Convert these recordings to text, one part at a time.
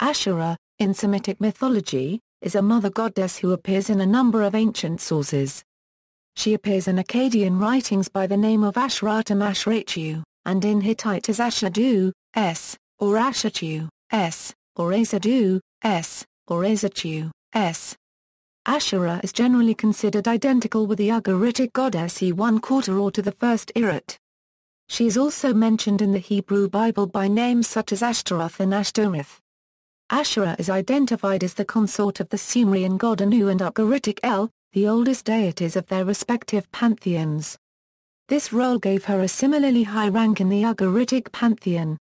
Asherah, in Semitic mythology, is a mother goddess who appears in a number of ancient sources. She appears in Akkadian writings by the name of Ashratum Ashratu, and in Hittite as Asherdu, S, or Ashatu, S, or Aserdu, S, or Asertu, S. Asherah is generally considered identical with the Ugaritic goddess ʼAḥtirat or to the first ʼAḥtirat. She is also mentioned in the Hebrew Bible by names such as Ashtaroth and Ashtoreth. Asherah is identified as the consort of the Sumerian god Anu and Ugaritic the oldest deities of their respective pantheons. This role gave her a similarly high rank in the Ugaritic pantheon.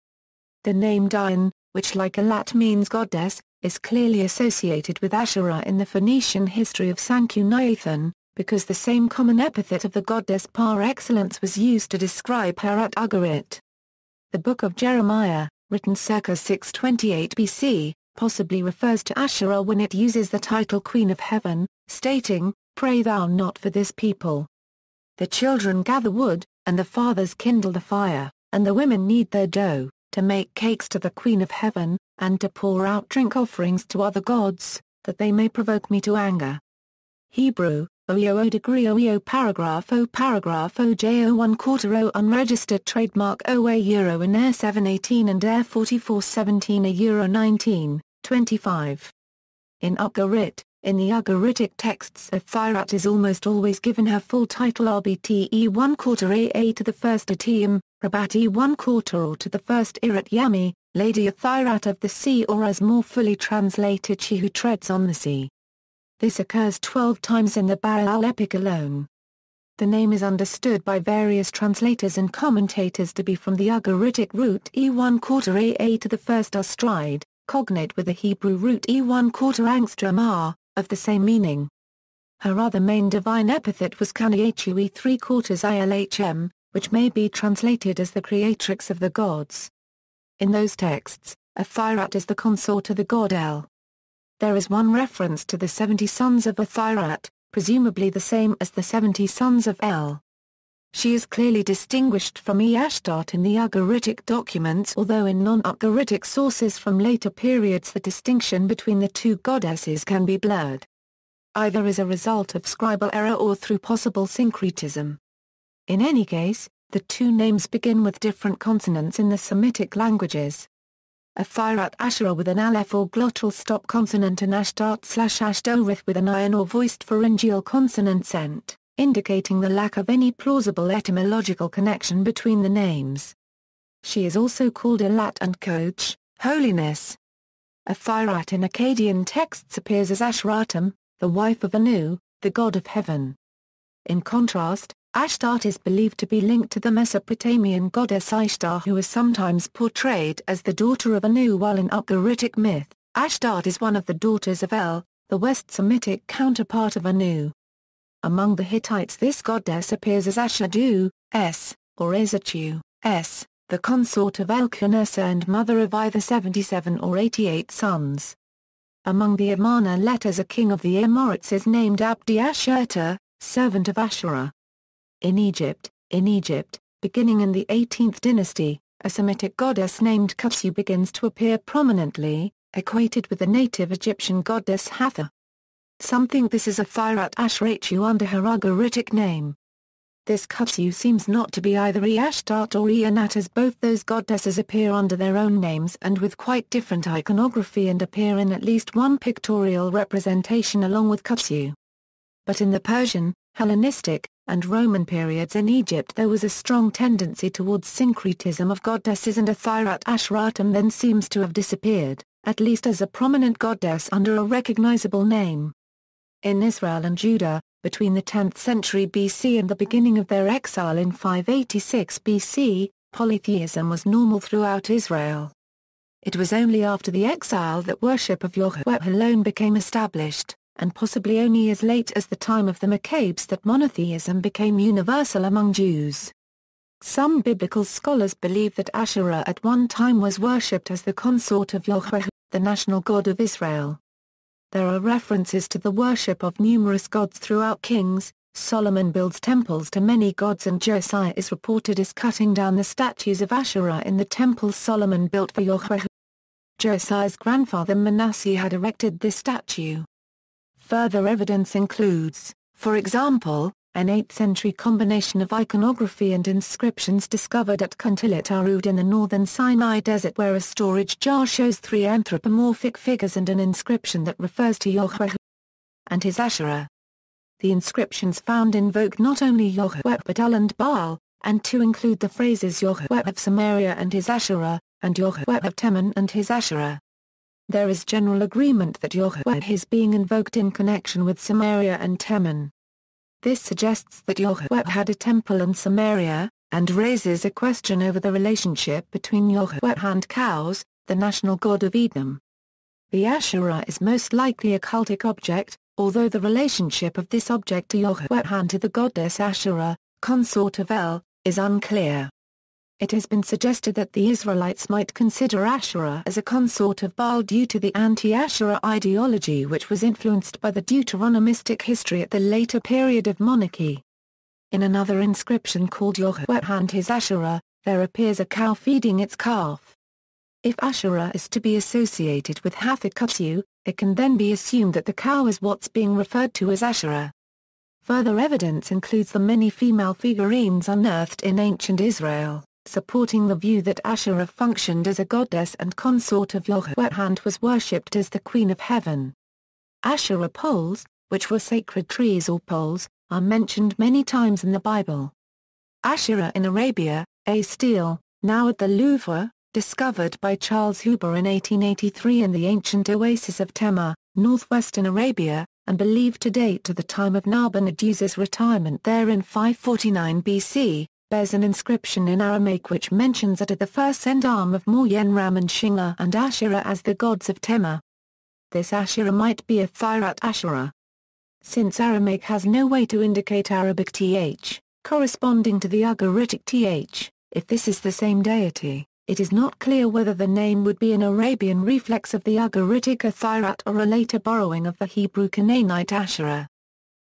The name Dione, which like Elat means goddess, is clearly associated with Asherah in the Phoenician History of Sanchuniathon, because the same common epithet of the goddess par excellence was used to describe her at Ugarit. The Book of Jeremiah, written circa 628 BC, possibly refers to Asherah when it uses the title Queen of Heaven, stating, "Pray thou not for this people." The children gather wood, and the fathers kindle the fire, and the women knead their dough, to make cakes to the Queen of Heaven, and to pour out drink offerings to other gods, that they may provoke me to anger. Hebrew, OEO degree OEO paragraph O JO 1/4 O unregistered trademark OA Euro in Air 718 and Air 4417 a Euro 1925. In Ugarit, in the Ugaritic texts ʼAḥtirat is almost always given her full title RBTE 1/4 AA to the first Atium, Rabati 1/4 or to the first Irat Yami, Lady ʼAḥtirat of the Sea, or as more fully translated She Who Treads on the Sea. This occurs 12 times in the Baal epic alone. The name is understood by various translators and commentators to be from the Ugaritic root E1/4 AA to the first Astride, cognate with the Hebrew root E1/4 angstrom of the same meaning. Her other main divine epithet was Kaniachu E3/4 ILHM, which may be translated as the creatrix of the gods. In those texts, ʼAḥtirat is the consort of the god El. There is one reference to the 70 sons of ʼAḥtirat, presumably the same as the 70 sons of El. She is clearly distinguished from Ashtart in the Ugaritic documents, although in non-Ugaritic sources from later periods the distinction between the two goddesses can be blurred. Either as a result of scribal error or through possible syncretism. In any case, the two names begin with different consonants in the Semitic languages. ʼAḥtirat Asherah with an aleph or glottal stop consonant and Ashtart/Ashtoreth with an iron or voiced pharyngeal consonant sent, indicating the lack of any plausible etymological connection between the names. She is also called Elat and Coach, holiness. ʼAḥtirat in Akkadian texts appears as Ashratum, the wife of Anu, the god of heaven. In contrast, Ashtart is believed to be linked to the Mesopotamian goddess Ishtar, who is sometimes portrayed as the daughter of Anu, while in Ugaritic myth, Ashtart is one of the daughters of El, the West Semitic counterpart of Anu. Among the Hittites this goddess appears as Asherdu, S, or Asertu, S, the consort of Elkanah and mother of either 77 or 88 sons. Among the Amarna letters a king of the Amorites is named Abdi Ashertu, servant of Asherah. In Egypt, beginning in the 18th dynasty, a Semitic goddess named Khafsu begins to appear prominently, equated with the native Egyptian goddess Hathor. Some think this is ʼAḥtirat Ashratu under her Ugaritic name. This Khafsu seems not to be either Ashtart or Anat, as both those goddesses appear under their own names and with quite different iconography and appear in at least one pictorial representation along with Khafsu. But in the Persian, Hellenistic, and Roman periods in Egypt there was a strong tendency towards syncretism of goddesses, and ʼAḥtirat Ashratum then seems to have disappeared, at least as a prominent goddess under a recognizable name. In Israel and Judah, between the 10th century BC and the beginning of their exile in 586 BC, polytheism was normal throughout Israel. It was only after the exile that worship of Yahweh alone became established, and possibly only as late as the time of the Maccabees that monotheism became universal among Jews. Some biblical scholars believe that Asherah at one time was worshipped as the consort of Yahweh, the national god of Israel. There are references to the worship of numerous gods throughout Kings. Solomon builds temples to many gods, and Josiah is reported as cutting down the statues of Asherah in the temple Solomon built for Yahweh. Josiah's grandfather Manasseh had erected this statue. Further evidence includes, for example, an 8th century combination of iconography and inscriptions discovered at Untitled in the northern Sinai desert, where a storage jar shows 3 anthropomorphic figures and an inscription that refers to Yahweh and his Asherah. The inscriptions found invoke not only Yahweh but El and Baal, and to include the phrases Yahweh of Samaria and his Asherah, and Yahweh of Teman and his Asherah. There is general agreement that Yahweh is being invoked in connection with Samaria and Teman. This suggests that Yahweh had a temple in Samaria, and raises a question over the relationship between Yahweh and cows, the national god of Edom. The Asherah is most likely a cultic object, although the relationship of this object to Yahweh and to the goddess Asherah, consort of El, is unclear. It has been suggested that the Israelites might consider Asherah as a consort of Baal due to the anti-Asherah ideology, which was influenced by the Deuteronomistic history at the later period of monarchy. In another inscription called Yahweh and his Asherah, there appears a cow feeding its calf. If Asherah is to be associated with A'ٿirat, it can then be assumed that the cow is what's being referred to as Asherah. Further evidence includes the many female figurines unearthed in ancient Israel, supporting the view that Asherah functioned as a goddess and consort of Yahweh and was worshipped as the Queen of Heaven. Asherah poles, which were sacred trees or poles, are mentioned many times in the Bible. Asherah in Arabia, a stele, now at the Louvre, discovered by Charles Huber in 1883 in the ancient oasis of Tema, northwestern Arabia, and believed to date to the time of Nabonidus's retirement there in 549 BC, bears an inscription in Aramaic which mentions it at the first endarm of Mor-Yen-Ram and Shinga and Asherah as the gods of Tema. This Asherah might be a ʼAථirat Asherah. Since Aramaic has no way to indicate Arabic th, corresponding to the Ugaritic th, if this is the same deity, it is not clear whether the name would be an Arabian reflex of the Ugaritic ʼAථirat or a later borrowing of the Hebrew Canaanite Asherah.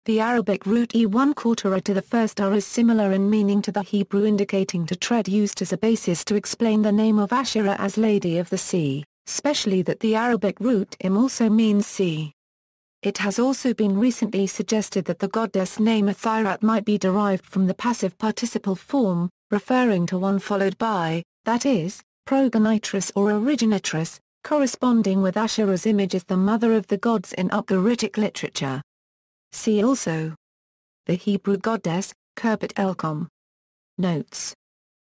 The Arabic root ʼ1 to the first r is similar in meaning to the Hebrew, indicating to tread, used as a basis to explain the name of Asherah as Lady of the Sea, especially that the Arabic root im also means sea. It has also been recently suggested that the goddess name ʼAථirat might be derived from the passive participle form, referring to one followed by, that is, progenitress or originatress, corresponding with Asherah's image as the mother of the gods in Ugaritic literature. See also the Hebrew goddess, Kerbet Elkom. Notes.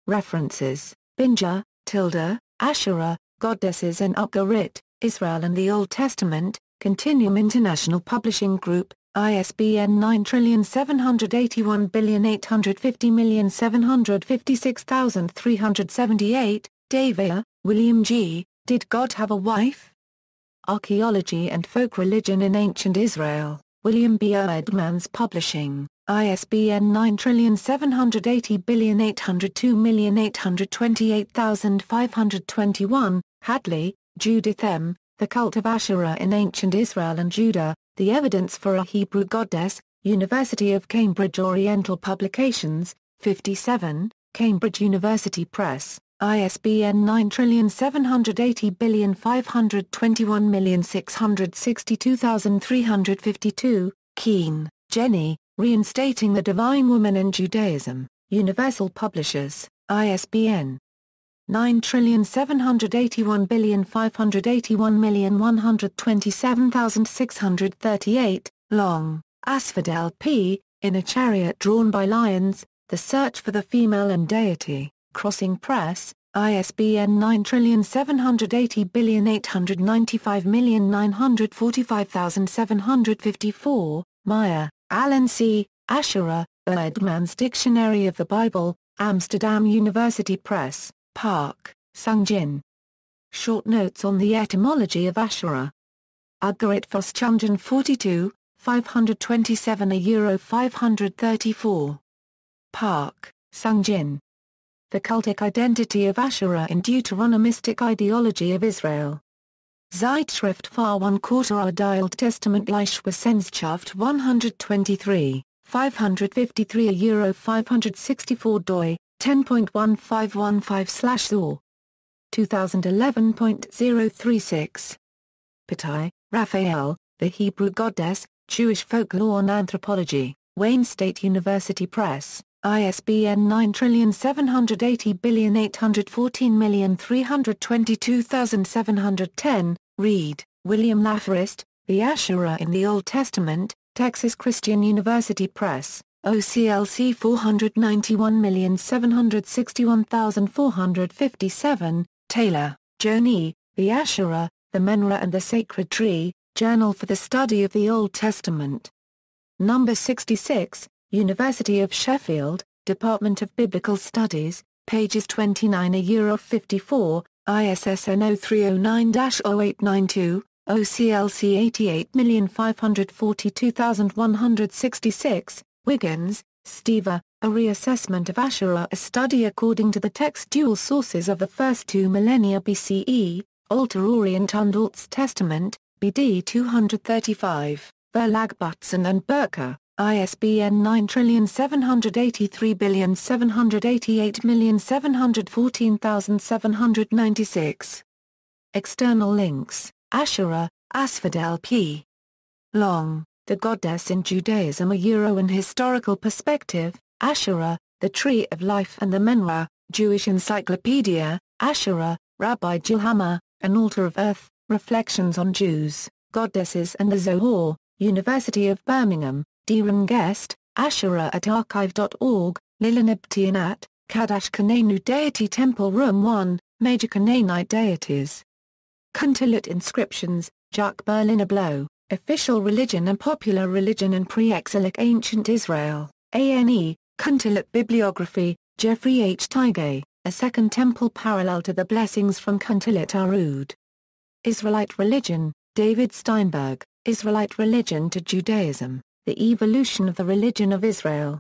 References: Binja, Tilda, Asherah, Goddesses in Ugarit, Israel and the Old Testament, Continuum International Publishing Group, ISBN 9781850756378, Davia, William G., Did God Have a Wife? Archaeology and Folk Religion in Ancient Israel, William B. Erdmans Publishing, ISBN 9780802828521, Hadley, Judith M., The Cult of Asherah in Ancient Israel and Judah, The Evidence for a Hebrew Goddess, University of Cambridge Oriental Publications, 57, Cambridge University Press, ISBN 9780521662352, Keene, Jenny, Reinstating the Divine Woman in Judaism, Universal Publishers, ISBN 9781581127638, long, Asphodel P., In a Chariot Drawn by Lions, The Search for the Female and Deity, Crossing Press, ISBN 9780895945754, Meyer, Alan C., Asherah, Erdmans Dictionary of the Bible, Amsterdam University Press, Park, Sung-Jin. Short Notes on the Etymology of Asherah. Ugarit Foschungen 42, 527 Euro 534. Park, Sung-Jin. The Cultic Identity of Asherah in Deuteronomistic Ideology of Israel. Zeitschrift Far 1/4 Dialed Testament Leichwissenschaft 123, 553 Euro 564 doi, 10.1515/Zor. 2011.036. Patai, Raphael, The Hebrew Goddess, Jewish Folklore and Anthropology, Wayne State University Press, ISBN 9780814322710, Reed, William Laforest, The Asherah in the Old Testament, Texas Christian University Press, OCLC 491761457, Taylor, Joni, The Asherah, The Menorah and the Sacred Tree, Journal for the Study of the Old Testament. Number 66, University of Sheffield, Department of Biblical Studies, pages 29-54, ISSN 0309-0892, OCLC 88542166, Wiggins, Steve, A Reassessment of Asherah, a study according to the textual sources of the first 2 millennia BCE, Alter Orient und Orts Testament, BD 235, Verlag Butson and Burker, ISBN 9783788714796. External links, Asherah, Asphodel P. Long, The Goddess in Judaism, a Euro and Historical Perspective, Asherah, The Tree of Life and the Menorah, Jewish Encyclopedia, Asherah, Rabbi Gilhammer, An Altar of Earth, Reflections on Jews, Goddesses and the Zohar, University of Birmingham, Diron Guest, Asherah at archive.org, Lilanibtianat, Kadash Kananu Deity Temple Room 1, Major Canaanite Deities. Kuntilat Inscriptions, Jack Berliner Blow, Official Religion and Popular Religion in Pre-Exilic Ancient Israel, ANE, Kuntilat Bibliography, Jeffrey H. Tigay, A Second Temple Parallel to the Blessings from Kuntilat Arud. Israelite Religion, David Steinberg, Israelite Religion to Judaism, The Evolution of the Religion of Israel.